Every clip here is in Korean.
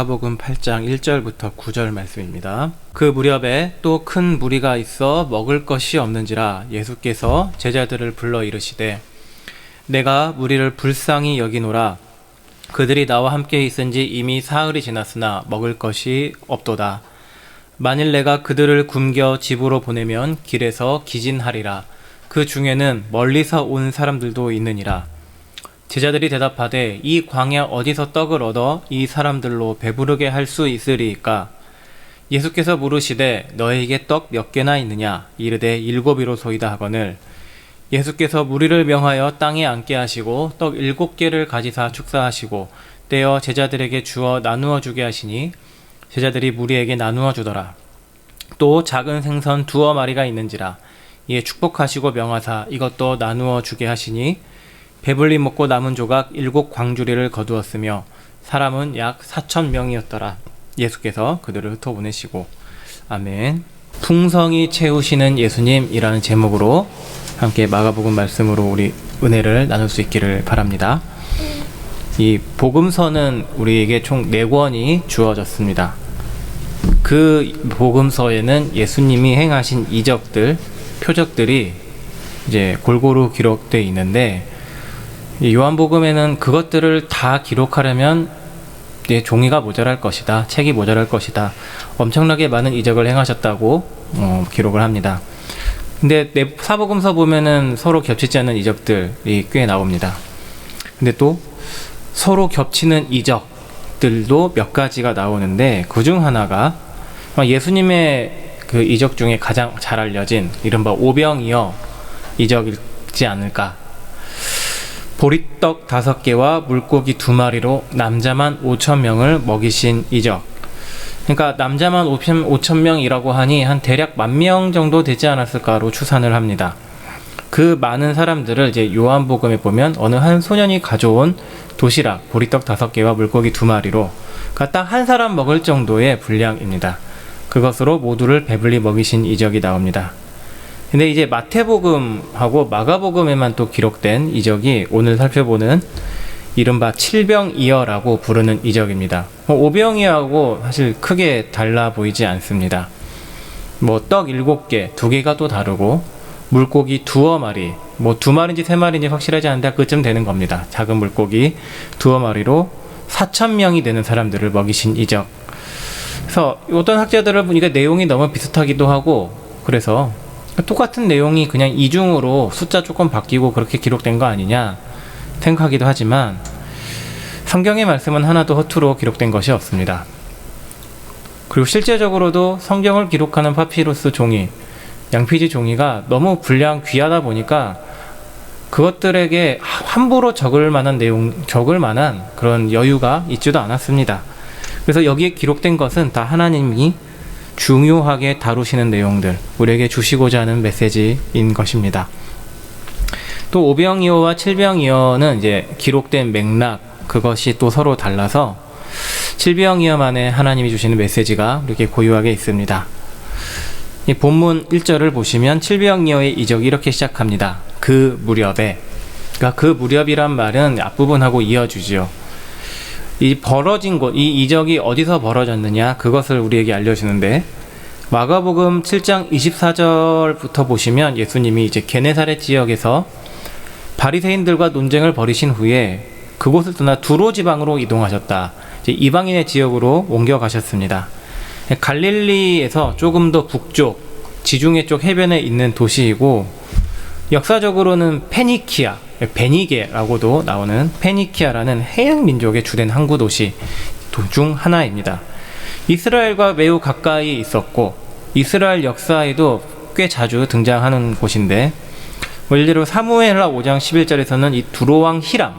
마가복음 8장 1절부터 9절 말씀입니다. 그 무렵에 또 큰 무리가 있어 먹을 것이 없는지라 예수께서 제자들을 불러 이르시되 내가 무리를 불쌍히 여기노라. 그들이 나와 함께 있은지 이미 사흘이 지났으나 먹을 것이 없도다. 만일 내가 그들을 굶겨 집으로 보내면 길에서 기진하리라. 그 중에는 멀리서 온 사람들도 있느니라. 제자들이 대답하되 이 광야 어디서 떡을 얻어 이 사람들로 배부르게 할 수 있으리이까? 예수께서 물으시되 너에게 떡 몇 개나 있느냐? 이르되 7이로소이다 하거늘 예수께서 무리를 명하여 땅에 앉게 하시고 떡 7개를 가지사 축사하시고 떼어 제자들에게 주어 나누어 주게 하시니 제자들이 무리에게 나누어 주더라. 또 작은 생선 2마리가 있는지라 이에 축복하시고 명하사 이것도 나누어 주게 하시니 배불리 먹고 남은 조각 7광주리를 거두었으며 사람은 약 4,000명이었더라. 예수께서 그들을 흩어보내시고. 아멘. 풍성히 채우시는 예수님이라는 제목으로 함께 마가복음 말씀으로 우리 은혜를 나눌 수 있기를 바랍니다. 이 복음서는 우리에게 총 4권이 주어졌습니다. 그 복음서에는 예수님이 행하신 이적들, 표적들이 이제 골고루 기록되어 있는데 요한복음에는 그것들을 다 기록하려면 종이가 모자랄 것이다. 책이 모자랄 것이다. 엄청나게 많은 이적을 행하셨다고 기록을 합니다. 근데 사복음서 보면은 서로 겹치지 않는 이적들이 꽤 나옵니다. 근데 또 서로 겹치는 이적들도 몇 가지가 나오는데 그중 하나가 예수님의 그 이적 중에 가장 잘 알려진 이른바 오병이어 이적이지 않을까. 보리떡 5개와 물고기 2마리로 남자만 5,000명을 먹이신 이적. 그러니까 남자만 5,000명이라고 하니 한 대략 10,000명 정도 되지 않았을까로 추산을 합니다. 그 많은 사람들을 이제 요한복음에 보면 어느 한 소년이 가져온 도시락, 보리떡 5개와 물고기 2마리로 그러니까 딱 한 사람 먹을 정도의 분량입니다. 그것으로 모두를 배불리 먹이신 이적이 나옵니다. 근데 이제 마태복음하고 마가복음에만 또 기록된 이적이 오늘 살펴보는 이른바 칠병이어라고 부르는 이적입니다. 오병이어하고 사실 크게 달라 보이지 않습니다. 떡 7개, 2개가 또 다르고 물고기 2마리, 2마리인지 3마리인지 확실하지 않은데 그쯤 되는 겁니다. 작은 물고기 2마리로 4,000명이 되는 사람들을 먹이신 이적. 그래서 어떤 학자들을 보니까 내용이 너무 비슷하기도 하고 그래서 똑같은 내용이 그냥 이중으로 숫자 조금 바뀌고 그렇게 기록된 거 아니냐 생각하기도 하지만 성경의 말씀은 하나도 허투루 기록된 것이 없습니다. 그리고 실제적으로도 성경을 기록하는 파피루스 종이, 양피지 종이가 너무 분량 귀하다 보니까 그것들에게 함부로 적을 만한 그런 여유가 있지도 않았습니다. 그래서 여기에 기록된 것은 다 하나님이 중요하게 다루시는 내용들, 우리에게 주시고자 하는 메시지인 것입니다. 또 오병이어와 칠병이어는 이제 기록된 맥락, 그것이 또 서로 달라서 칠병이어만에 하나님이 주시는 메시지가 이렇게 고유하게 있습니다. 이 본문 1절을 보시면 칠병이어의 이적이 이렇게 시작합니다. 그 무렵에, 그러니까 그 무렵이란 말은 앞부분하고 이어주지요. 이 벌어진 곳, 이 이적이 어디서 벌어졌느냐 그것을 우리에게 알려주는데 마가복음 7장 24절부터 보시면 예수님이 이제 게네사렛 지역에서 바리새인들과 논쟁을 벌이신 후에 그곳을 떠나 두로 지방으로 이동하셨다. 이제 이방인의 지역으로 옮겨가셨습니다. 갈릴리에서 조금 더 북쪽, 지중해 쪽 해변에 있는 도시이고 역사적으로는 페니키아, 베니게라고도 나오는 페니키아라는 해양 민족의 주된 항구 도시 중 하나입니다. 이스라엘과 매우 가까이 있었고 이스라엘 역사에도 꽤 자주 등장하는 곳인데 예를 들어 사무엘하 5장 11절에서는 이 두로왕 히람,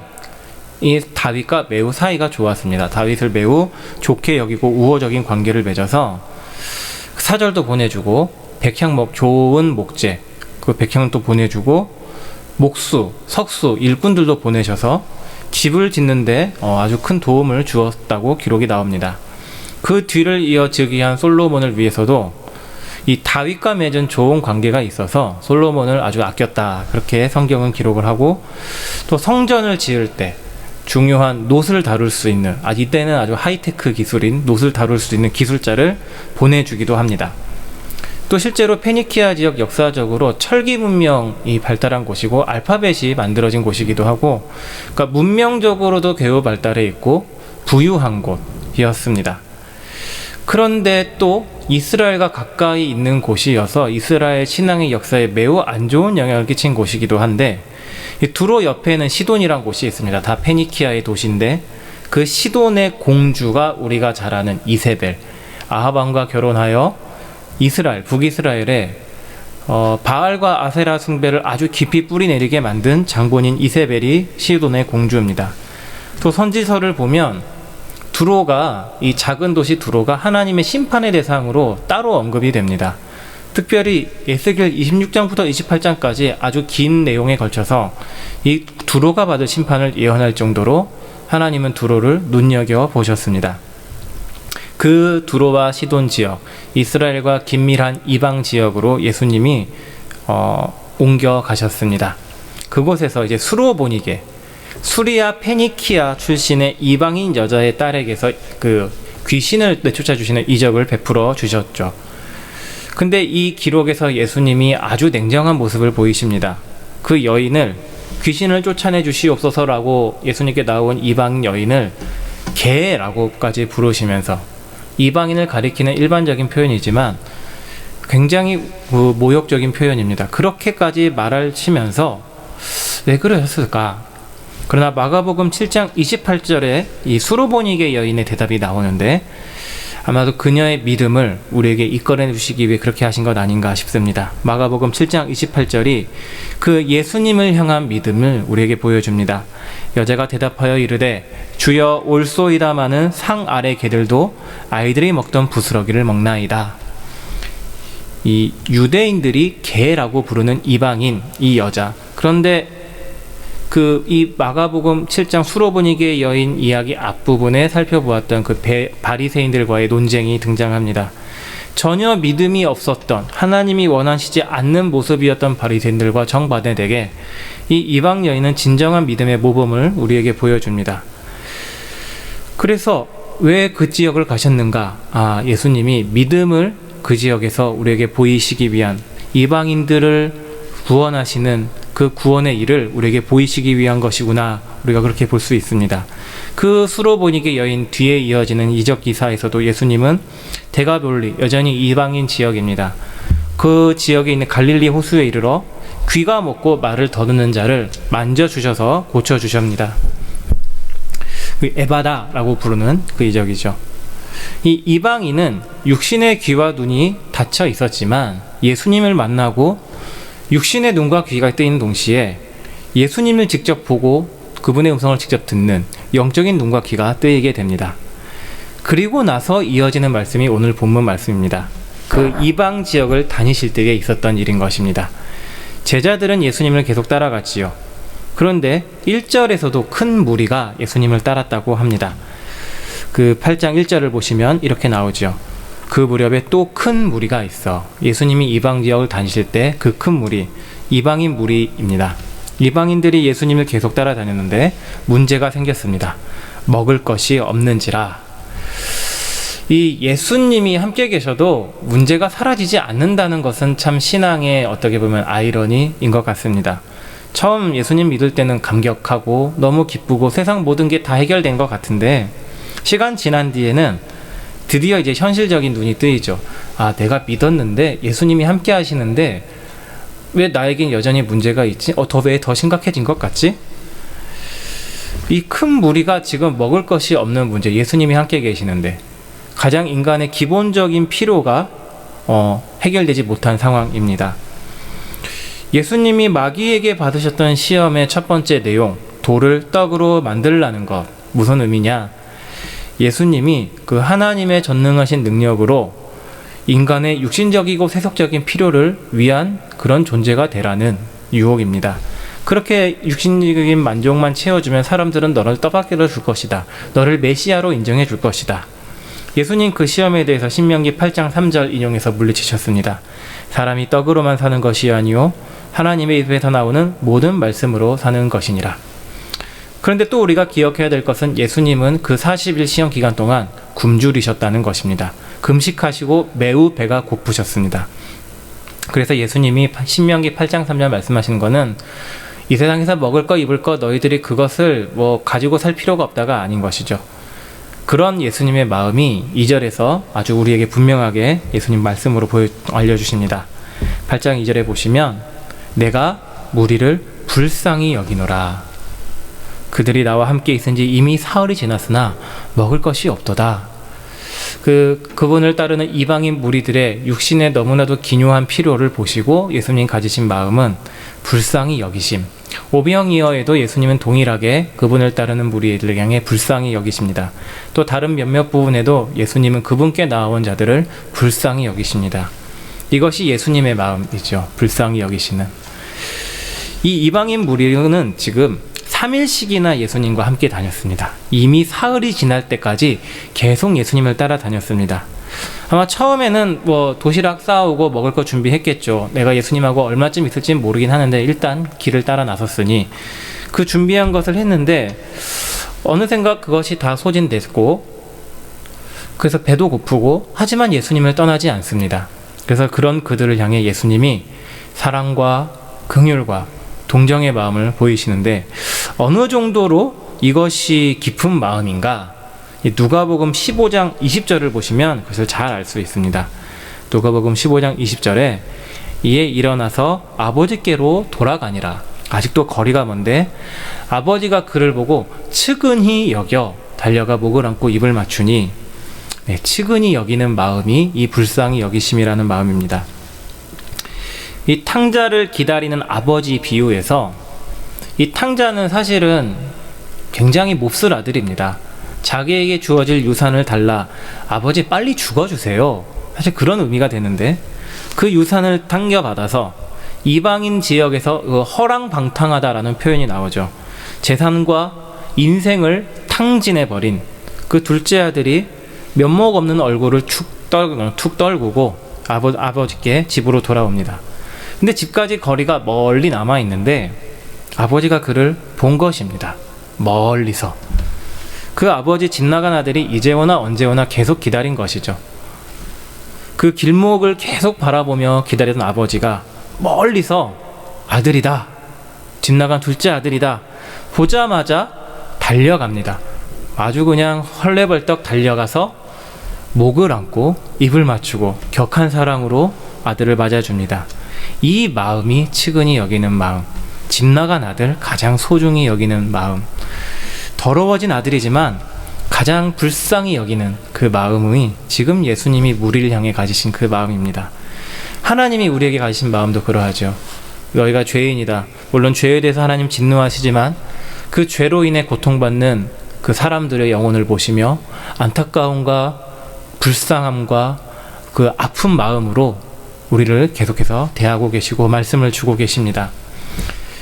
이 다윗과 매우 사이가 좋았습니다. 다윗을 매우 좋게 여기고 우호적인 관계를 맺어서 사절도 보내주고 좋은 목재, 그 백향은 또 보내주고 목수, 석수, 일꾼들도 보내셔서 집을 짓는데 아주 큰 도움을 주었다고 기록이 나옵니다. 그 뒤를 이어 즉위한 솔로몬을 위해서도 이 다윗과 맺은 좋은 관계가 있어서 솔로몬을 아주 아꼈다. 그렇게 성경은 기록을 하고 또 성전을 지을 때 중요한 놋을 다룰 수 있는, 이때는 아주 하이테크 기술인 놋을 다룰 수 있는 기술자를 보내주기도 합니다. 또 실제로 페니키아 지역 역사적으로 철기 문명이 발달한 곳이고 알파벳이 만들어진 곳이기도 하고, 그러니까 문명적으로도 매우 발달해 있고 부유한 곳이었습니다. 그런데 또 이스라엘과 가까이 있는 곳이어서 이스라엘 신앙의 역사에 매우 안 좋은 영향을 끼친 곳이기도 한데, 이 두로 옆에는 시돈이란 곳이 있습니다. 다 페니키아의 도시인데 그 시돈의 공주가 우리가 잘 아는 이세벨, 아합 왕과 결혼하여 이스라엘, 북이스라엘에 바알과 아세라 숭배를 아주 깊이 뿌리내리게 만든 장본인 이세벨이 시돈의 공주입니다. 또 선지서를 보면 두로가, 이 작은 도시 두로가 하나님의 심판의 대상으로 따로 언급이 됩니다. 특별히 에스겔 26장부터 28장까지 아주 긴 내용에 걸쳐서 이 두로가 받을 심판을 예언할 정도로 하나님은 두로를 눈여겨보셨습니다. 그 두로와 시돈 지역, 이스라엘과 긴밀한 이방 지역으로 예수님이 옮겨가셨습니다. 그곳에서 이제 수로보니게, 수리아 페니키아 출신의 이방인 여자의 딸에게서 그 귀신을 내쫓아 주시는 이적을 베풀어 주셨죠. 근데 이 기록에서 예수님이 아주 냉정한 모습을 보이십니다. 그 여인을, 귀신을 쫓아내 주시옵소서라고 예수님께 나온 이방인 여인을 개라고까지 부르시면서, 이방인을 가리키는 일반적인 표현이지만 굉장히 모욕적인 표현입니다. 그렇게까지 말하시면서 왜 그러셨을까? 그러나 마가복음 7장 28절에 이 수로보니게 여인의 대답이 나오는데, 아마도 그녀의 믿음을 우리에게 이끌어 주시기 위해 그렇게 하신 것 아닌가 싶습니다. 마가복음 7장 28절이 그 예수님을 향한 믿음을 우리에게 보여줍니다. 여자가 대답하여 이르되 주여 올소이다마는 상 아래 개들도 아이들이 먹던 부스러기를 먹나이다. 이 유대인들이 개라고 부르는 이방인, 이 여자. 그런데 이 마가복음 7장 수로보니게 여인 이야기 앞부분에 살펴보았던 그 바리새인들과의 논쟁이 등장합니다. 전혀 믿음이 없었던, 하나님이 원하시지 않는 모습이었던 바리새인들과 정반대되게 이 이방 여인은 진정한 믿음의 모범을 우리에게 보여줍니다. 그래서 왜 그 지역을 가셨는가? 예수님이 믿음을 그 지역에서 우리에게 보이시기 위한, 이방인들을 구원하시는 그 구원의 일을 우리에게 보이시기 위한 것이구나, 우리가 그렇게 볼 수 있습니다. 그 수로보니게 여인 뒤에 이어지는 이적 기사에서도 예수님은 데가볼리, 여전히 이방인 지역입니다. 그 지역에 있는 갈릴리 호수에 이르러 귀가 먹고 말을 더듬는 자를 만져주셔서 고쳐주십니다. 그 에바다라고 부르는 그 이적이죠. 이 이방인은 육신의 귀와 눈이 닫혀 있었지만 예수님을 만나고 육신의 눈과 귀가 뜨이는 동시에 예수님을 직접 보고 그분의 음성을 직접 듣는 영적인 눈과 귀가 뜨이게 됩니다. 그리고 나서 이어지는 말씀이 오늘 본문 말씀입니다. 그 이방 지역을 다니실 때에 있었던 일인 것입니다. 제자들은 예수님을 계속 따라갔지요. 그런데 1절에서도 큰 무리가 예수님을 따랐다고 합니다. 그 8장 1절을 보시면 이렇게 나오죠. 그 무렵에 또 큰 무리가 있어. 예수님이 이방 지역을 다니실 때 그 큰 무리, 이방인 무리입니다. 이방인들이 예수님을 계속 따라다녔는데 문제가 생겼습니다. 먹을 것이 없는지라. 이 예수님이 함께 계셔도 문제가 사라지지 않는다는 것은 참 신앙의 어떻게 보면 아이러니인 것 같습니다. 처음 예수님 믿을 때는 감격하고 너무 기쁘고 세상 모든 게 다 해결된 것 같은데, 시간 지난 뒤에는 드디어 이제 현실적인 눈이 뜨이죠. 내가 믿었는데 예수님이 함께 하시는데 왜 나에겐 여전히 문제가 있지? 왜 더 심각해진 것 같지? 이 큰 무리가 지금 먹을 것이 없는 문제, 예수님이 함께 계시는데 가장 인간의 기본적인 필요가 해결되지 못한 상황입니다. 예수님이 마귀에게 받으셨던 시험의 첫 번째 내용, 돌을 떡으로 만들라는 것, 무슨 의미냐? 예수님이 그 하나님의 전능하신 능력으로 인간의 육신적이고 세속적인 필요를 위한 그런 존재가 되라는 유혹입니다. 그렇게 육신적인 만족만 채워주면 사람들은 너를 떠받들어 줄 것이다. 너를 메시아로 인정해 줄 것이다. 예수님 그 시험에 대해서 신명기 8장 3절 인용해서 물리치셨습니다. 사람이 떡으로만 사는 것이 아니요 하나님의 입에서 나오는 모든 말씀으로 사는 것이니라. 그런데 또 우리가 기억해야 될 것은 예수님은 그 40일 시험 기간 동안 굶주리셨다는 것입니다. 금식하시고 매우 배가 고프셨습니다. 그래서 예수님이 신명기 8장 3절 말씀하시는 거는 이 세상에서 먹을 거 입을 거 너희들이 그것을 가지고 살 필요가 없다가 아닌 것이죠. 그런 예수님의 마음이 2절에서 아주 우리에게 분명하게 예수님 말씀으로 알려주십니다. 8장 2절에 보시면 내가 무리를 불쌍히 여기노라. 그들이 나와 함께 있은지 이미 사흘이 지났으나 먹을 것이 없도다. 그분을 따르는 이방인 무리들의 육신의 너무나도 기묘한 필요를 보시고 예수님 가지신 마음은 불쌍히 여기심. 오병이어에도 예수님은 동일하게 그분을 따르는 무리들을 향해 불쌍히 여기십니다. 또 다른 몇몇 부분에도 예수님은 그분께 나아온 자들을 불쌍히 여기십니다. 이것이 예수님의 마음이죠. 불쌍히 여기시는. 이 이방인 무리는 지금 3일씩이나 예수님과 함께 다녔습니다. 이미 사흘이 지날 때까지 계속 예수님을 따라다녔습니다. 아마 처음에는 도시락 싸오고 먹을 거 준비했겠죠. 내가 예수님하고 얼마쯤 있을지는 모르긴 하는데 일단 길을 따라 나섰으니 그 준비한 것을 했는데 어느샌가 그것이 다 소진됐고 그래서 배도 고프고 하지만 예수님을 떠나지 않습니다. 그래서 그런 그들을 향해 예수님이 사랑과 긍휼과 동정의 마음을 보이시는데 어느 정도로 이것이 깊은 마음인가? 누가복음 15장 20절을 보시면 그것을 잘 알 수 있습니다. 누가복음 15장 20절에 이에 일어나서 아버지께로 돌아가니라. 아직도 거리가 먼데 아버지가 그를 보고 측은히 여겨 달려가 목을 안고 입을 맞추니 측은히 여기는 마음이 이 불쌍히 여기심이라는 마음입니다. 이 탕자를 기다리는 아버지 비유에서 이 탕자는 사실은 굉장히 몹쓸 아들입니다. 자기에게 주어질 유산을 달라 아버지 빨리 죽어주세요. 사실 그런 의미가 되는데 그 유산을 당겨받아서 이방인 지역에서 허랑방탕하다라는 표현이 나오죠. 재산과 인생을 탕진해버린 그 둘째 아들이 면목 없는 얼굴을 툭 떨구고 아버지께 집으로 돌아옵니다. 근데 집까지 거리가 멀리 남아있는데 아버지가 그를 본 것입니다. 멀리서. 그 아버지 집 나간 아들이 이제 오나 언제 오나 계속 기다린 것이죠. 그 길목을 계속 바라보며 기다리던 아버지가 멀리서 아들이다. 집 나간 둘째 아들이다. 보자마자 달려갑니다. 아주 그냥 헐레벌떡 달려가서 목을 안고 입을 맞추고 격한 사랑으로 아들을 맞아줍니다. 이 마음이 측은히 여기는 마음, 집 나간 아들 가장 소중히 여기는 마음, 더러워진 아들이지만 가장 불쌍히 여기는 그 마음이 지금 예수님이 무리를 향해 가지신 그 마음입니다. 하나님이 우리에게 가지신 마음도 그러하죠. 너희가 죄인이다. 물론 죄에 대해서 하나님 진노하시지만 그 죄로 인해 고통받는 그 사람들의 영혼을 보시며 안타까움과 불쌍함과 그 아픈 마음으로 우리를 계속해서 대하고 계시고 말씀을 주고 계십니다.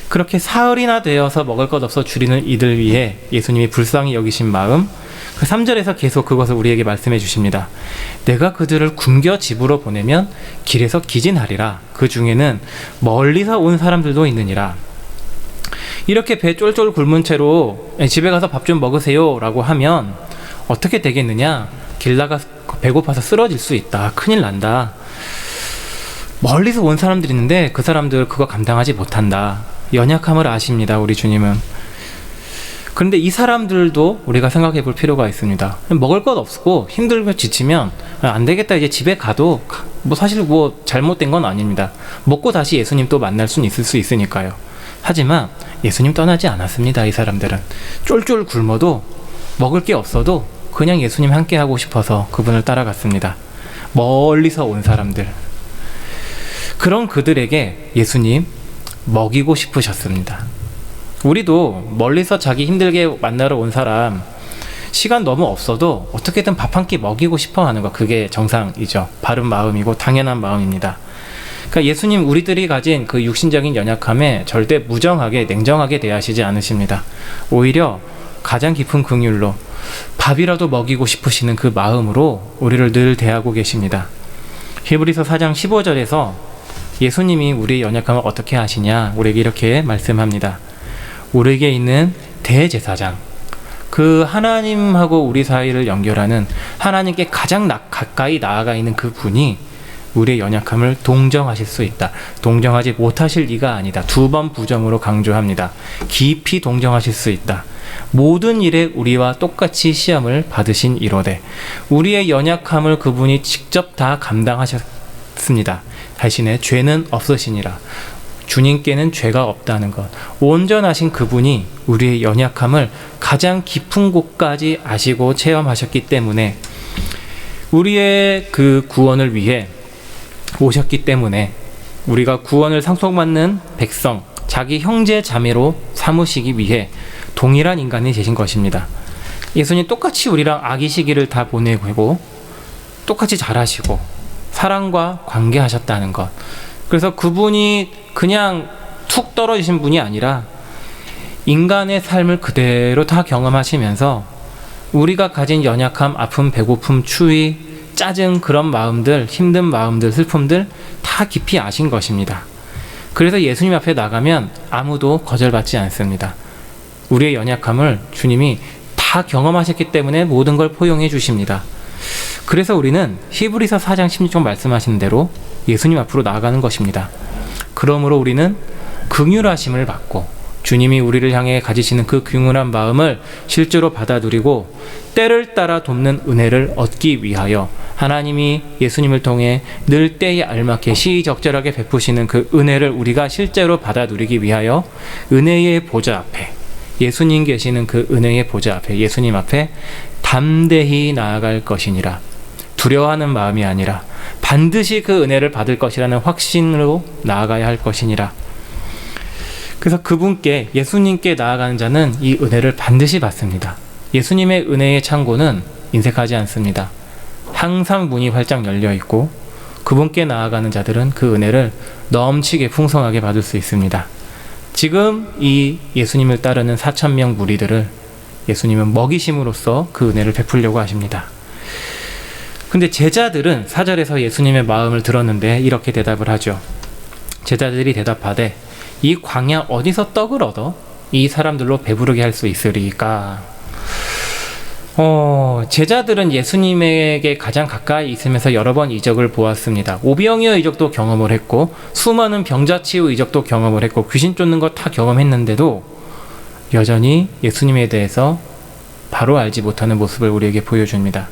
그렇게 사흘이나 되어서 먹을 것 없어 줄이는 이들 위해 예수님이 불쌍히 여기신 마음, 그 3절에서 계속 그것을 우리에게 말씀해 주십니다. 내가 그들을 굶겨 집으로 보내면 길에서 기진하리라. 그 중에는 멀리서 온 사람들도 있느니라. 이렇게 배 쫄쫄 굶은 채로 집에 가서 밥 좀 먹으세요 라고 하면 어떻게 되겠느냐? 길 나가 배고파서 쓰러질 수 있다. 큰일 난다. 멀리서 온 사람들이 있는데 그 사람들 그거 감당하지 못한다. 연약함을 아십니다. 우리 주님은. 그런데 이 사람들도 우리가 생각해 볼 필요가 있습니다. 먹을 것 없고 힘들고 지치면 안 되겠다 이제 집에 가도 사실 잘못된 건 아닙니다. 먹고 다시 예수님 또 만날 수는 있을 수 있으니까요. 하지만 예수님 떠나지 않았습니다. 이 사람들은 쫄쫄 굶어도 먹을 게 없어도 그냥 예수님 함께 하고 싶어서 그분을 따라갔습니다. 멀리서 온 사람들, 그런 그들에게 예수님 먹이고 싶으셨습니다. 우리도 멀리서 자기 힘들게 만나러 온 사람 시간 너무 없어도 어떻게든 밥 한 끼 먹이고 싶어 하는 거, 그게 정상이죠. 바른 마음이고 당연한 마음입니다. 그러니까 예수님 우리들이 가진 그 육신적인 연약함에 절대 무정하게 냉정하게 대하시지 않으십니다. 오히려 가장 깊은 긍휼로 밥이라도 먹이고 싶으시는 그 마음으로 우리를 늘 대하고 계십니다. 히브리서 4장 15절에서 예수님이 우리의 연약함을 어떻게 하시냐 우리에게 이렇게 말씀합니다. 우리에게 있는 대제사장, 그 하나님하고 우리 사이를 연결하는 하나님께 가장 가까이 나아가 있는 그 분이 우리의 연약함을 동정하실 수 있다. 동정하지 못하실 리가 아니다. 2번 부정으로 강조합니다. 깊이 동정하실 수 있다. 모든 일에 우리와 똑같이 시험을 받으신 이로되 우리의 연약함을 그분이 직접 다 감당하셨습니다. 대신에 죄는 없으시니라. 주님께는 죄가 없다는 것, 온전하신 그분이 우리의 연약함을 가장 깊은 곳까지 아시고 체험하셨기 때문에 우리의 그 구원을 위해 오셨기 때문에 우리가 구원을 상속받는 백성, 자기 형제 자매로 삼으시기 위해 동일한 인간이 되신 것입니다. 예수님 똑같이 우리랑 아기 시기를 다 보내고 똑같이 잘하시고 사랑과 관계하셨다는 것. 그래서 그분이 그냥 툭 떨어지신 분이 아니라 인간의 삶을 그대로 다 경험하시면서 우리가 가진 연약함, 아픔, 배고픔, 추위, 짜증, 그런 마음들, 힘든 마음들, 슬픔들 다 깊이 아신 것입니다. 그래서 예수님 앞에 나가면 아무도 거절받지 않습니다. 우리의 연약함을 주님이 다 경험하셨기 때문에 모든 걸 포용해 주십니다. 그래서 우리는 히브리서 4장 16절 말씀하신 대로 예수님 앞으로 나아가는 것입니다. 그러므로 우리는 긍휼하심을 받고 주님이 우리를 향해 가지시는 그 긍휼한 마음을 실제로 받아 누리고 때를 따라 돕는 은혜를 얻기 위하여 하나님이 예수님을 통해 늘 때에 알맞게 시의적절하게 베푸시는 그 은혜를 우리가 실제로 받아 누리기 위하여 은혜의 보좌 앞에, 예수님 계시는 그 은혜의 보좌 앞에, 예수님 앞에 담대히 나아갈 것이니라. 두려워하는 마음이 아니라 반드시 그 은혜를 받을 것이라는 확신으로 나아가야 할 것이니라. 그래서 그분께, 예수님께 나아가는 자는 이 은혜를 반드시 받습니다. 예수님의 은혜의 창고는 인색하지 않습니다. 항상 문이 활짝 열려 있고 그분께 나아가는 자들은 그 은혜를 넘치게 풍성하게 받을 수 있습니다. 지금 이 예수님을 따르는 4,000명 무리들을 예수님은 먹이심으로써 그 은혜를 베풀려고 하십니다. 근데 제자들은 4절에서 예수님의 마음을 들었는데 이렇게 대답을 하죠. 제자들이 대답하되 이 광야 어디서 떡을 얻어 이 사람들로 배부르게 할 수 있으리까? 제자들은 예수님에게 가장 가까이 있으면서 여러 번 이적을 보았습니다. 오병이어 이적도 경험을 했고 수많은 병자 치유 이적도 경험을 했고 귀신 쫓는 거 다 경험했는데도 여전히 예수님에 대해서 바로 알지 못하는 모습을 우리에게 보여줍니다.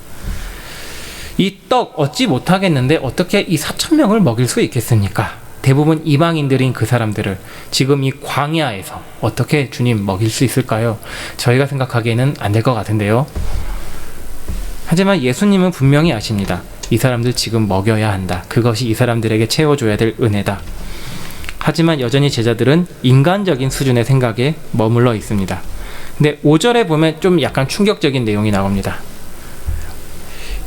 이 떡 얻지 못하겠는데 어떻게 이 4,000명을 먹일 수 있겠습니까? 대부분 이방인들인 그 사람들을 지금 이 광야에서 어떻게 주님 먹일 수 있을까요? 저희가 생각하기에는 안 될 것 같은데요. 하지만 예수님은 분명히 아십니다. 이 사람들 지금 먹여야 한다. 그것이 이 사람들에게 채워줘야 될 은혜다. 하지만 여전히 제자들은 인간적인 수준의 생각에 머물러 있습니다. 근데 5절에 보면 좀 약간 충격적인 내용이 나옵니다.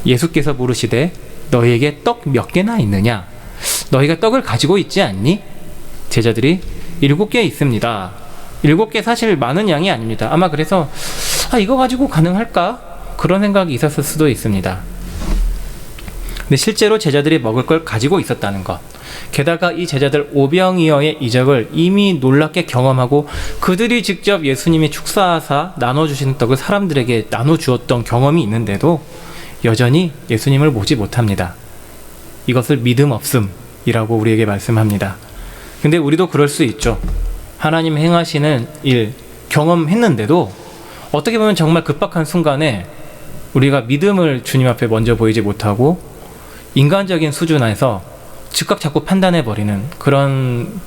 예수께서 물으시되 너희에게 떡 몇 개나 있느냐? 너희가 떡을 가지고 있지 않니? 제자들이 7개 있습니다. 7개 사실 많은 양이 아닙니다. 아마 그래서 이거 가지고 가능할까? 그런 생각이 있었을 수도 있습니다. 근데 실제로 제자들이 먹을 걸 가지고 있었다는 것, 게다가 이 제자들 오병이어의 이적을 이미 놀랍게 경험하고 그들이 직접 예수님이 축사하사 나눠주시는 떡을 사람들에게 나눠주었던 경험이 있는데도 여전히 예수님을 보지 못합니다. 이것을 믿음 없음이라고 우리에게 말씀합니다. 근데 우리도 그럴 수 있죠. 하나님 행하시는 일 경험했는데도 어떻게 보면 정말 급박한 순간에 우리가 믿음을 주님 앞에 먼저 보이지 못하고 인간적인 수준에서 즉각 자꾸 판단해버리는 그런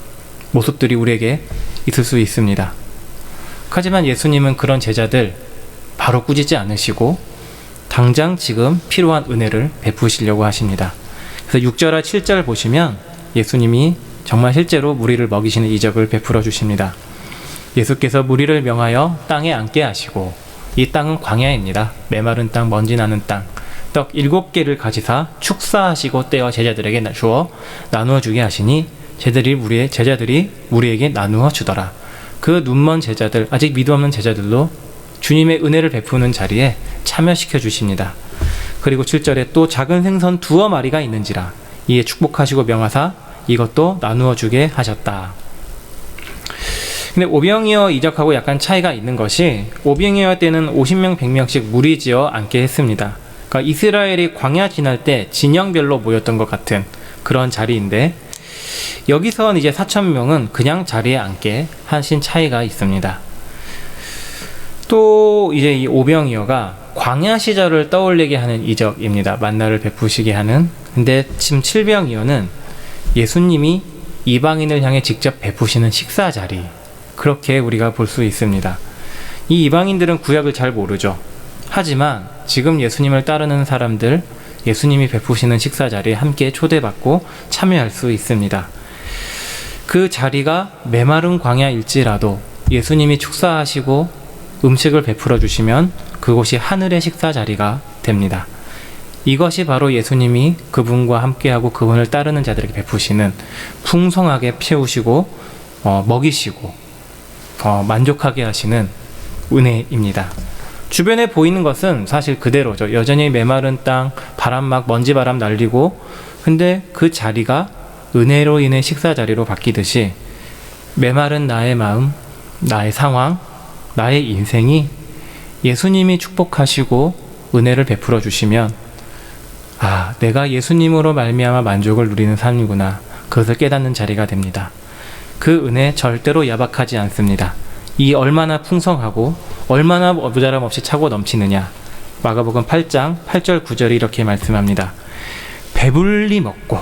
모습들이 우리에게 있을 수 있습니다. 하지만 예수님은 그런 제자들 바로 꾸짖지 않으시고 당장 지금 필요한 은혜를 베푸시려고 하십니다. 그래서 6절과 7절 보시면 예수님이 정말 실제로 무리를 먹이시는 이적을 베풀어 주십니다. 예수께서 무리를 명하여 땅에 앉게 하시고, 이 땅은 광야입니다. 메마른 땅, 먼지 나는 땅. 떡 7개를 가지사 축사하시고 떼어 제자들에게 주어 나누어 주게 하시니 제자들이 무리에게 나누어 주더라. 그 눈먼 제자들, 아직 믿음 없는 제자들로 주님의 은혜를 베푸는 자리에 참여시켜 주십니다. 그리고 7절에 또 작은 생선 2마리가 있는지라 이에 축복하시고 명하사 이것도 나누어 주게 하셨다. 근데 오병이어 이적하고 약간 차이가 있는 것이, 오병이어 때는 50명 100명씩 무리지어 앉게 했습니다. 그러니까 이스라엘이 광야 지날 때 진영별로 모였던 것 같은 그런 자리인데, 여기선 이제 4,000명은 그냥 자리에 앉게 하신 차이가 있습니다. 또 이제 이 오병이어가 광야 시절을 떠올리게 하는 이적입니다. 만나를 베푸시게 하는. 근데 지금 칠병이어는 예수님이 이방인을 향해 직접 베푸시는 식사 자리, 그렇게 우리가 볼 수 있습니다. 이 이방인들은 구약을 잘 모르죠. 하지만 지금 예수님을 따르는 사람들, 예수님이 베푸시는 식사 자리에 함께 초대받고 참여할 수 있습니다. 그 자리가 메마른 광야일지라도 예수님이 축사하시고 음식을 베풀어 주시면 그곳이 하늘의 식사 자리가 됩니다. 이것이 바로 예수님이 그분과 함께하고 그분을 따르는 자들에게 베푸시는, 풍성하게 채우시고 먹이시고 만족하게 하시는 은혜입니다. 주변에 보이는 것은 사실 그대로죠. 여전히 메마른 땅, 바람 막 먼지바람 날리고, 근데 그 자리가 은혜로 인해 식사 자리로 바뀌듯이 메마른 나의 마음, 나의 상황, 나의 인생이 예수님이 축복하시고 은혜를 베풀어 주시면, 아, 내가 예수님으로 말미암아 만족을 누리는 삶이구나, 그것을 깨닫는 자리가 됩니다. 그 은혜 절대로 야박하지 않습니다. 이 얼마나 풍성하고 얼마나 모자람 없이 차고 넘치느냐. 마가복음 8장 8절 9절이 이렇게 말씀합니다. 배불리 먹고,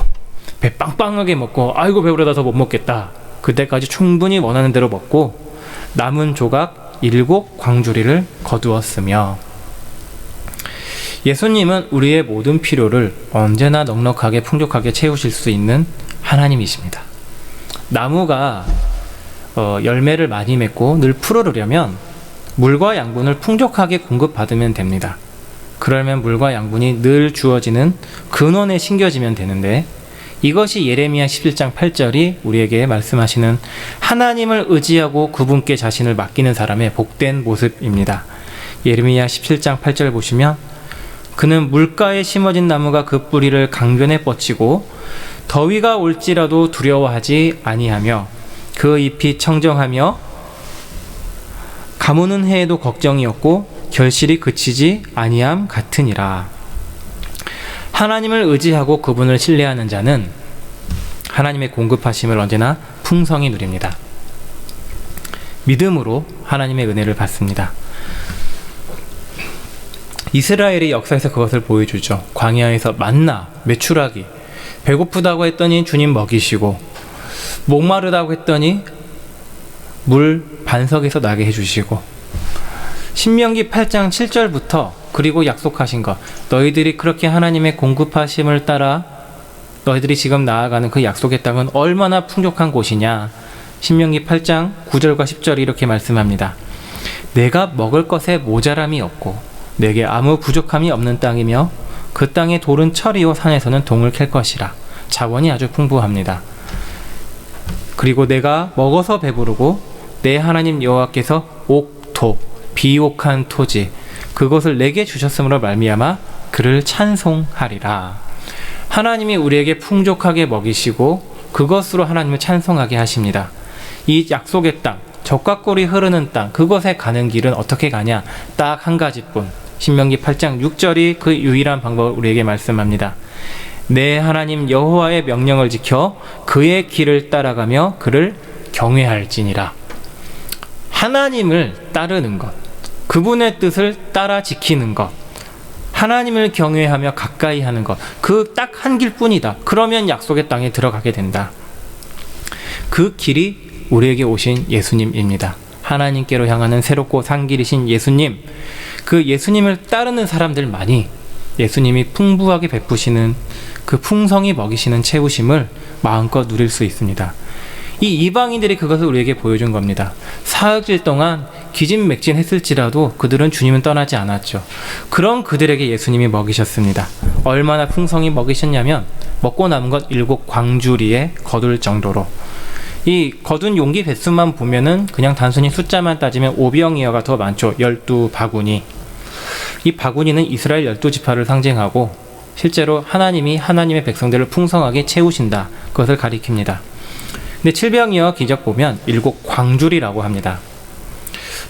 배 빵빵하게 먹고, 아이고 배부르다 더 못 먹겠다, 그때까지 충분히 원하는 대로 먹고 남은 조각 7 광주리를 거두었으며. 예수님은 우리의 모든 필요를 언제나 넉넉하게 풍족하게 채우실 수 있는 하나님이십니다. 나무가 열매를 많이 맺고 늘 푸르르려면 물과 양분을 풍족하게 공급받으면 됩니다. 그러면 물과 양분이 늘 주어지는 근원에 심겨지면 되는데, 이것이 예레미야 17장 8절이 우리에게 말씀하시는 하나님을 의지하고 그분께 자신을 맡기는 사람의 복된 모습입니다. 예레미야 17장 8절 보시면, 그는 물가에 심어진 나무가 그 뿌리를 강변에 뻗치고 더위가 올지라도 두려워하지 아니하며 그 잎이 청정하며 가무는 해에도 걱정이 없고 결실이 그치지 아니함 같으니라. 하나님을 의지하고 그분을 신뢰하는 자는 하나님의 공급하심을 언제나 풍성히 누립니다. 믿음으로 하나님의 은혜를 받습니다. 이스라엘의 역사에서 그것을 보여주죠. 광야에서 만나, 메추라기, 배고프다고 했더니 주님 먹이시고, 목마르다고 했더니 물 반석에서 나게 해주시고, 신명기 8장 7절부터 그리고 약속하신 것, 너희들이 그렇게 하나님의 공급하심을 따라 너희들이 지금 나아가는 그 약속의 땅은 얼마나 풍족한 곳이냐. 신명기 8장 9절과 10절이 이렇게 말씀합니다. 내가 먹을 것에 모자람이 없고 내게 아무 부족함이 없는 땅이며 그 땅의 돌은 철이요 산에서는 동을 캘 것이라. 자원이 아주 풍부합니다. 그리고 내가 먹어서 배부르고 내 하나님 여호와께서 옥토, 비옥한 토지, 그것을 내게 주셨으므로 말미암아 그를 찬송하리라. 하나님이 우리에게 풍족하게 먹이시고 그것으로 하나님을 찬송하게 하십니다. 이 약속의 땅, 젖과 꿀이 흐르는 땅, 그것에 가는 길은 어떻게 가냐? 딱 한 가지뿐. 신명기 8장 6절이 그 유일한 방법을 우리에게 말씀합니다. 내 하나님 여호와의 명령을 지켜 그의 길을 따라가며 그를 경외할지니라. 하나님을 따르는 것, 그분의 뜻을 따라 지키는 것, 하나님을 경외하며 가까이 하는 것, 그 딱 한 길뿐이다. 그러면 약속의 땅에 들어가게 된다. 그 길이 우리에게 오신 예수님입니다. 하나님께로 향하는 새롭고 산 길이신 예수님, 그 예수님을 따르는 사람들만이 예수님이 풍부하게 베푸시는 그 풍성히 먹이시는 채우심을 마음껏 누릴 수 있습니다. 이 이방인들이 그것을 우리에게 보여준 겁니다. 사흘 동안 기진맥진했을지라도 그들은 주님은 떠나지 않았죠. 그런 그들에게 예수님이 먹이셨습니다. 얼마나 풍성히 먹이셨냐면 먹고 남은 것 7 광주리에 거둘 정도로. 이 거둔 용기 뱃수만 보면은 그냥 단순히 숫자만 따지면 오병이어가 더 많죠. 12바구니. 이 바구니는 이스라엘 12지파를 상징하고 실제로 하나님이 하나님의 백성들을 풍성하게 채우신다, 그것을 가리킵니다. 근데 칠병이어 기적 보면 7 광주리라고 합니다.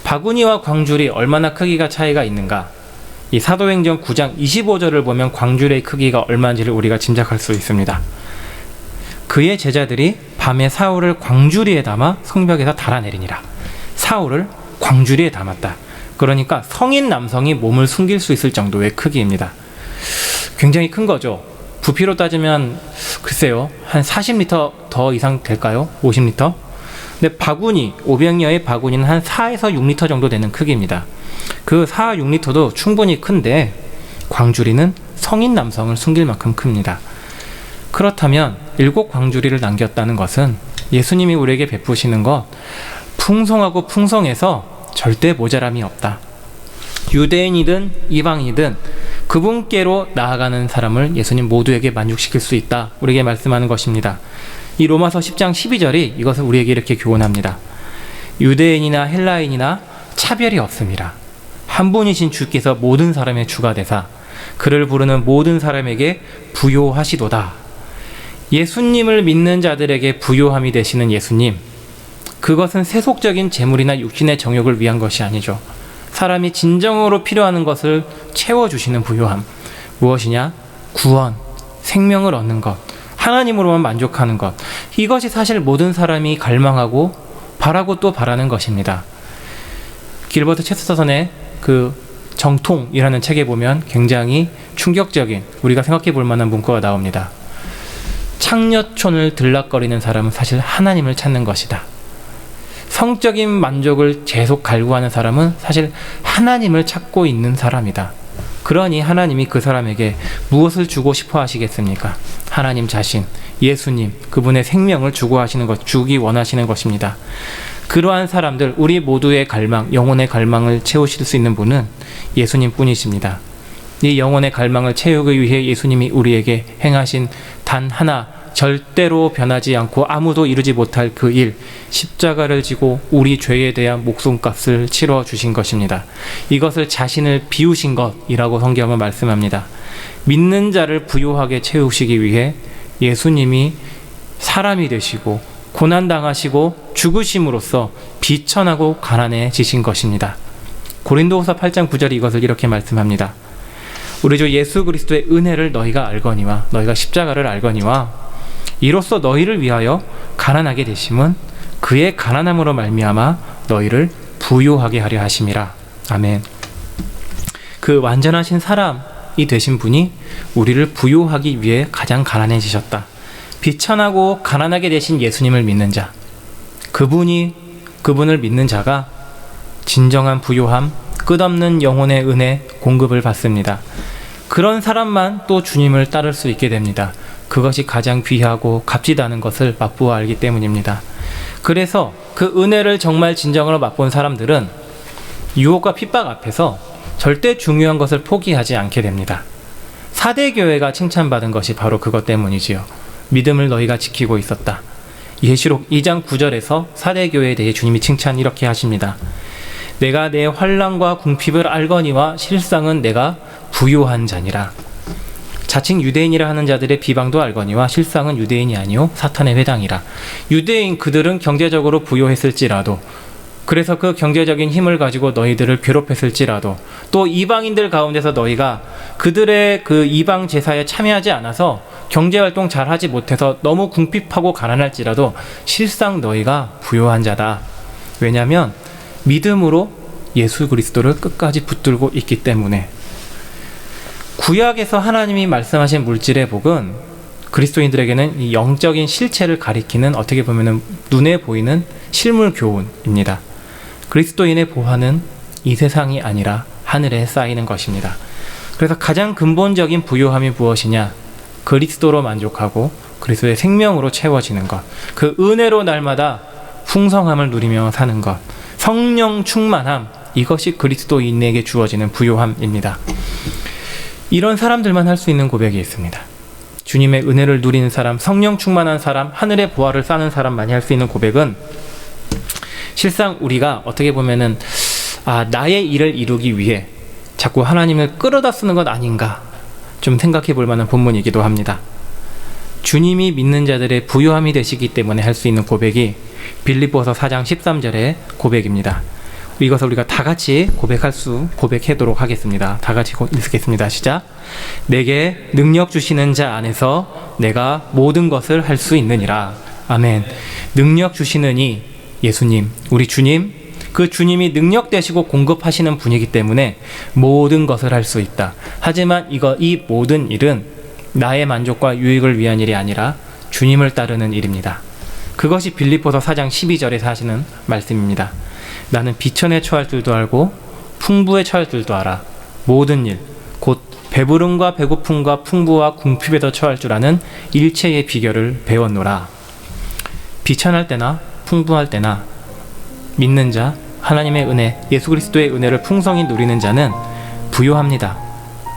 바구니와 광주리 얼마나 크기가 차이가 있는가? 이 사도행전 9장 25절을 보면 광주리의 크기가 얼마인지를 우리가 짐작할 수 있습니다. 그의 제자들이 밤에 사울을 광주리에 담아 성벽에서 달아내리니라. 사울을 광주리에 담았다. 그러니까 성인 남성이 몸을 숨길 수 있을 정도의 크기입니다. 굉장히 큰 거죠. 부피로 따지면 글쎄요, 한 40리터 더 이상 될까요? 50리터? 근데 바구니, 오병이어의 바구니는 한 4에서 6리터 정도 되는 크기입니다. 그 4, 6리터도 충분히 큰데 광주리는 성인 남성을 숨길 만큼 큽니다. 그렇다면 7 광주리를 남겼다는 것은 예수님이 우리에게 베푸시는 것, 풍성하고 풍성해서 절대 모자람이 없다. 유대인이든 이방인이든 그분께로 나아가는 사람을 예수님 모두에게 만족시킬 수 있다. 우리에게 말씀하는 것입니다. 이 로마서 10장 12절이 이것을 우리에게 이렇게 교훈합니다. 유대인이나 헬라인이나 차별이 없습니다. 한 분이신 주께서 모든 사람의 주가 되사 그를 부르는 모든 사람에게 부요하시도다. 예수님을 믿는 자들에게 부요함이 되시는 예수님, 그것은 세속적인 재물이나 육신의 정욕을 위한 것이 아니죠. 사람이 진정으로 필요하는 것을 채워주시는 부요함. 무엇이냐? 구원, 생명을 얻는 것, 하나님으로만 만족하는 것. 이것이 사실 모든 사람이 갈망하고 바라고 또 바라는 것입니다. 길버트 체스터선의 그 정통이라는 책에 보면 굉장히 충격적인, 우리가 생각해 볼 만한 문구가 나옵니다. 창녀촌을 들락거리는 사람은 사실 하나님을 찾는 것이다. 성적인 만족을 계속 갈구하는 사람은 사실 하나님을 찾고 있는 사람이다. 그러니 하나님이 그 사람에게 무엇을 주고 싶어 하시겠습니까? 하나님 자신, 예수님, 그분의 생명을 주기 원하시는 것입니다. 그러한 사람들, 우리 모두의 갈망, 영혼의 갈망을 채우실 수 있는 분은 예수님 뿐이십니다. 이 영혼의 갈망을 채우기 위해 예수님이 우리에게 행하신 단 하나, 절대로 변하지 않고 아무도 이루지 못할 그 일, 십자가를 지고 우리 죄에 대한 목숨값을 치러 주신 것입니다. 이것을 자신을 비우신 것이라고 성경은 말씀합니다. 믿는 자를 부요하게 채우시기 위해 예수님이 사람이 되시고 고난당하시고 죽으심으로써 비천하고 가난해지신 것입니다. 고린도후서 8장 9절이 이것을 이렇게 말씀합니다. 우리 주 예수 그리스도의 은혜를 너희가 알거니와, 너희가 십자가를 알거니와, 이로써 너희를 위하여 가난하게 되심은 그의 가난함으로 말미암아 너희를 부요하게 하려 하심이라. 아멘. 그 완전하신 사람이 되신 분이 우리를 부요하기 위해 가장 가난해지셨다. 비천하고 가난하게 되신 예수님을 믿는 자, 그분을 믿는 자가 진정한 부요함, 끝없는 영혼의 은혜 공급을 받습니다. 그런 사람만 또 주님을 따를 수 있게 됩니다. 그것이 가장 귀하고 값지다는 것을 맛보아 알기 때문입니다. 그래서 그 은혜를 정말 진정으로 맛본 사람들은 유혹과 핍박 앞에서 절대 중요한 것을 포기하지 않게 됩니다. 사대교회가 칭찬받은 것이 바로 그것 때문이지요. 믿음을 너희가 지키고 있었다. 예시록 2장 9절에서 사대교회에 대해 주님이 칭찬 이렇게 하십니다. 내가 내 환난과 궁핍을 알거니와 실상은 내가 부요한 자니라. 자칭 유대인이라 하는 자들의 비방도 알거니와 실상은 유대인이 아니요 사탄의 회당이라. 유대인 그들은 경제적으로 부요했을지라도, 그래서 그 경제적인 힘을 가지고 너희들을 괴롭혔을지라도, 또 이방인들 가운데서 너희가 그들의 그 이방 제사에 참여하지 않아서 경제활동 잘 하지 못해서 너무 궁핍하고 가난할지라도 실상 너희가 부요한 자다. 왜냐하면 믿음으로 예수 그리스도를 끝까지 붙들고 있기 때문에. 구약에서 하나님이 말씀하신 물질의 복은 그리스도인들에게는 이 영적인 실체를 가리키는, 어떻게 보면 눈에 보이는 실물 교훈입니다. 그리스도인의 보화는 이 세상이 아니라 하늘에 쌓이는 것입니다. 그래서 가장 근본적인 부요함이 무엇이냐? 그리스도로 만족하고 그리스도의 생명으로 채워지는 것, 그 은혜로 날마다 풍성함을 누리며 사는 것, 성령 충만함, 이것이 그리스도인에게 주어지는 부요함입니다. 이런 사람들만 할 수 있는 고백이 있습니다. 주님의 은혜를 누리는 사람, 성령 충만한 사람, 하늘의 보화를 쌓는 사람만이 할 수 있는 고백은, 실상 우리가 어떻게 보면은 나의 일을 이루기 위해 자꾸 하나님을 끌어다 쓰는 것 아닌가 좀 생각해 볼 만한 본문이기도 합니다. 주님이 믿는 자들의 부요함이 되시기 때문에 할 수 있는 고백이 빌립보서 4장 13절의 고백입니다. 이것을 우리가 다 같이 고백하도록 하겠습니다. 다 같이 읽겠습니다. 시작. 내게 능력 주시는 자 안에서 내가 모든 것을 할 수 있느니라. 아멘. 능력 주시는 이 예수님, 우리 주님, 그 주님이 능력 되시고 공급하시는 분이기 때문에 모든 것을 할 수 있다. 하지만 이 모든 일은 나의 만족과 유익을 위한 일이 아니라 주님을 따르는 일입니다. 그것이 빌립보서 4장 12절에서 하시는 말씀입니다. 나는 비천에 처할 줄도 알고 풍부에 처할 줄도 알아. 모든 일, 곧 배부름과 배고픔과 풍부와 궁핍에도 처할 줄 아는 일체의 비결을 배웠노라. 비천할 때나 풍부할 때나 믿는 자, 하나님의 은혜, 예수 그리스도의 은혜를 풍성히 누리는 자는 부요합니다.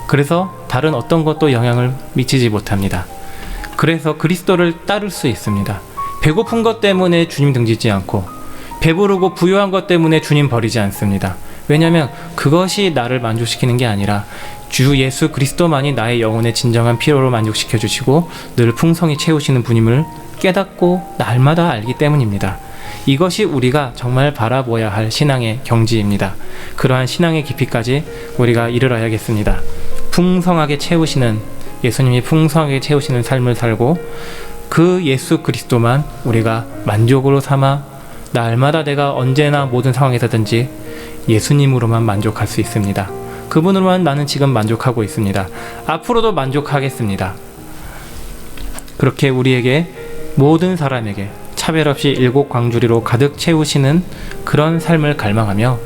그래서 다른 어떤 것도 영향을 미치지 못합니다. 그래서 그리스도를 따를 수 있습니다. 배고픈 것 때문에 주님 등지지 않고 배부르고 부요한 것 때문에 주님 버리지 않습니다. 왜냐하면 그것이 나를 만족시키는 게 아니라 주 예수 그리스도만이 나의 영혼의 진정한 필요로 만족시켜 주시고 늘 풍성히 채우시는 분임을 깨닫고 날마다 알기 때문입니다. 이것이 우리가 정말 바라보아야 할 신앙의 경지입니다. 그러한 신앙의 깊이까지 우리가 이르러야겠습니다. 풍성하게 채우시는 예수님이 풍성하게 채우시는 삶을 살고 그 예수 그리스도만 우리가 만족으로 삼아 날마다 내가 언제나 모든 상황에서든지 예수님으로만 만족할 수 있습니다. 그분으로만 나는 지금 만족하고 있습니다. 앞으로도 만족하겠습니다. 그렇게 우리에게 모든 사람에게 차별 없이 일곱 광주리로 가득 채우시는 그런 삶을 갈망하며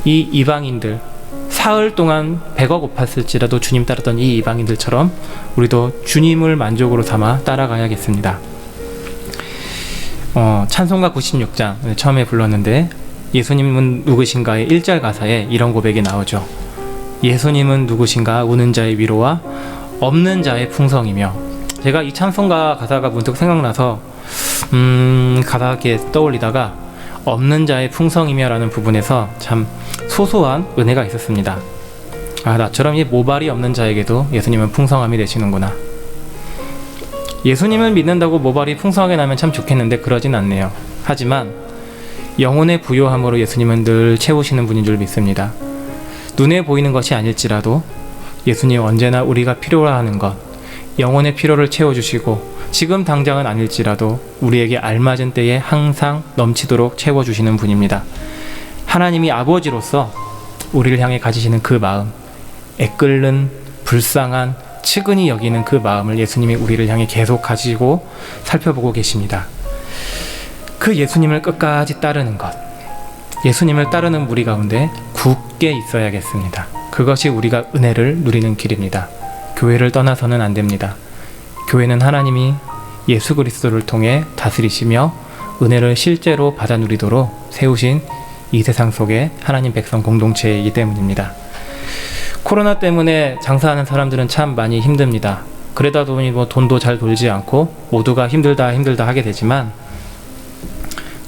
이 이방인들 사흘 동안 배가 고팠을지라도 주님 따르던 이 이방인들처럼 우리도 주님을 만족으로 삼아 따라가야겠습니다. 찬송가 96장 처음에 불렀는데 예수님은 누구신가의 1절 가사에 이런 고백이 나오죠. 예수님은 누구신가? 우는 자의 위로와 없는 자의 풍성이며. 제가 이 찬송가 가사가 문득 생각나서 가사 이렇게 떠올리다가 없는 자의 풍성이며 라는 부분에서 참 소소한 은혜가 있었습니다. 나처럼 이 모발이 없는 자에게도 예수님은 풍성함이 되시는구나. 예수님을 믿는다고 모발이 풍성하게 나면 참 좋겠는데 그러진 않네요. 하지만 영혼의 부요함으로 예수님은 늘 채우시는 분인 줄 믿습니다. 눈에 보이는 것이 아닐지라도 예수님 언제나 우리가 필요로 하는 것, 영혼의 필요를 채워주시고 지금 당장은 아닐지라도 우리에게 알맞은 때에 항상 넘치도록 채워주시는 분입니다. 하나님이 아버지로서 우리를 향해 가지시는 그 마음, 애끓는 불쌍한 측은히 여기는 그 마음을 예수님이 우리를 향해 계속 가지고 살펴보고 계십니다. 그 예수님을 끝까지 따르는 것, 예수님을 따르는 무리 가운데 굳게 있어야겠습니다. 그것이 우리가 은혜를 누리는 길입니다. 교회를 떠나서는 안 됩니다. 교회는 하나님이 예수 그리스도를 통해 다스리시며 은혜를 실제로 받아 누리도록 세우신 이 세상 속에 하나님 백성 공동체이기 때문입니다. 코로나 때문에 장사하는 사람들은 참 많이 힘듭니다. 그러다 보니 돈도 잘 돌지 않고 모두가 힘들다 하게 되지만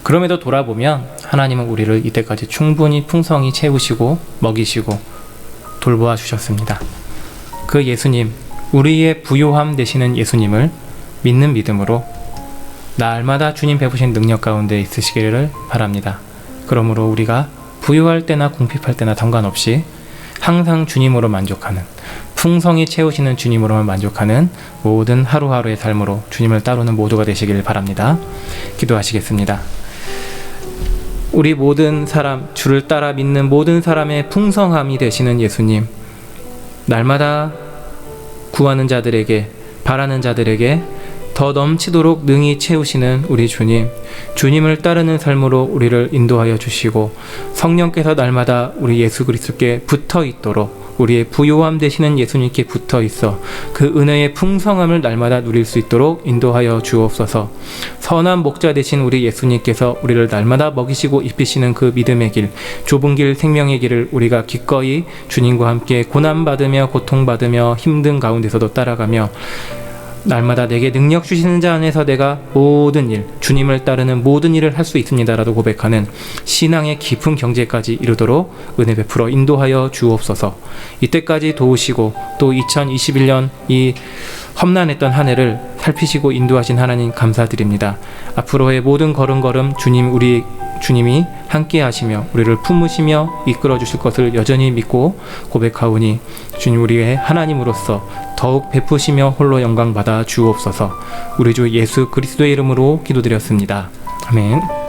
그럼에도 돌아보면 하나님은 우리를 이때까지 충분히 풍성히 채우시고 먹이시고 돌보아 주셨습니다. 그 예수님, 우리의 부요함 되시는 예수님을 믿는 믿음으로 날마다 주님 베푸신 능력 가운데 있으시기를 바랍니다. 그러므로 우리가 부요할 때나 궁핍할 때나 상관없이 항상 주님으로 만족하는, 풍성히 채우시는 주님으로만 만족하는 모든 하루하루의 삶으로 주님을 따르는 모두가 되시길 바랍니다. 기도하시겠습니다. 우리 모든 사람, 주를 따라 믿는 모든 사람의 풍성함이 되시는 예수님, 날마다 구하는 자들에게, 바라는 자들에게 더 넘치도록 능히 채우시는 우리 주님, 주님을 따르는 삶으로 우리를 인도하여 주시고 성령께서 날마다 우리 예수 그리스도께 붙어 있도록 우리의 부요함 되시는 예수님께 붙어 있어 그 은혜의 풍성함을 날마다 누릴 수 있도록 인도하여 주옵소서. 선한 목자 되신 우리 예수님께서 우리를 날마다 먹이시고 입히시는 그 믿음의 길, 좁은 길, 생명의 길을 우리가 기꺼이 주님과 함께 고난받으며 고통받으며 힘든 가운데서도 따라가며 날마다 내게 능력 주시는 자 안에서 내가 모든 일, 주님을 따르는 모든 일을 할 수 있습니다라도 고백하는 신앙의 깊은 경지까지 이르도록 은혜 베풀어 인도하여 주옵소서. 이때까지 도우시고 또 2021년 이 험난했던 한 해를 살피시고 인도하신 하나님 감사드립니다. 앞으로의 모든 걸음걸음 주님이 함께 하시며 우리를 품으시며 이끌어 주실 것을 여전히 믿고 고백하오니 주님 우리의 하나님으로서 더욱 베푸시며 홀로 영광 받아 주옵소서. 우리 주 예수 그리스도의 이름으로 기도드렸습니다. 아멘.